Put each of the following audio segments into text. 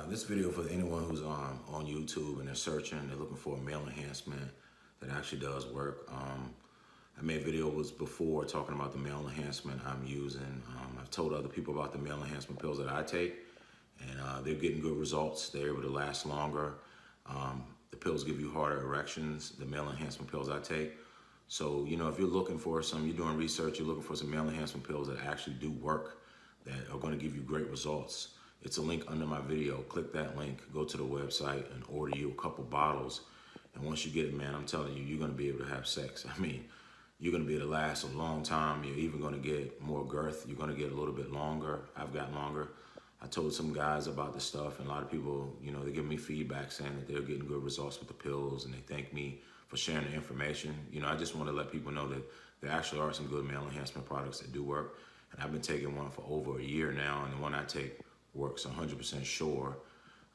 This video for anyone who's on YouTube and they're searching, they're looking for a male enhancement that actually does work. I made videos before talking about the male enhancement I'm using. I've told other people about the male enhancement pills that I take, and they're getting good results. They're able to last longer. The pills give you harder erections, the male enhancement pills I take. So, you know, if you're looking for some, you're doing research, you're looking for some male enhancement pills that actually do work, that are going to give you great results. It's a link under my video. Click that link, go to the website and order you a couple bottles. And once you get it, man, I'm telling you, you're going to be able to have sex. I mean, you're going to be able to last a long time. You're even going to get more girth. You're going to get a little bit longer. I've got longer. I told some guys about this stuff, and a lot of people, you know, they give me feedback saying that they're getting good results with the pills, and they thank me for sharing the information. You know, I just want to let people know that there actually are some good male enhancement products that do work. And I've been taking one for over a year now, and the one I take works 100% sure.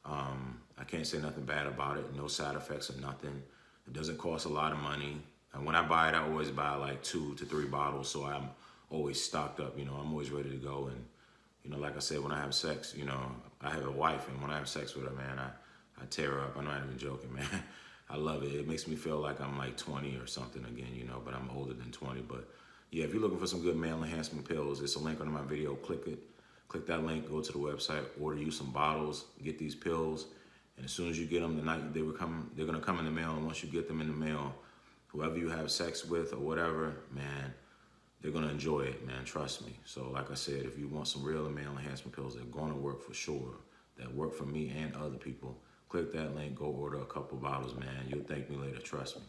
I can't say nothing bad about it. No side effects or nothing. It doesn't cost a lot of money. And when I buy it, I always buy like 2 to 3 bottles, so I'm always stocked up. You know, I'm always ready to go. And you know, like I said, when I have sex, you know, I have a wife, and when I have sex with her, man, I tear her up. I'm not even joking, man. I love it. It makes me feel like I'm like 20 or something again, you know, but I'm older than 20. But yeah, if you're looking for some good male enhancement pills, it's a link under my video. Click it. Click that link, go to the website, order you some bottles, get these pills. And as soon as you get them, the night they're gonna come in the mail. And once you get them in the mail, whoever you have sex with or whatever, man, they're gonna enjoy it, man, trust me. So like I said, if you want some real male enhancement pills that are gonna work for sure, that work for me and other people, click that link, go order a couple bottles, man. You'll thank me later, trust me.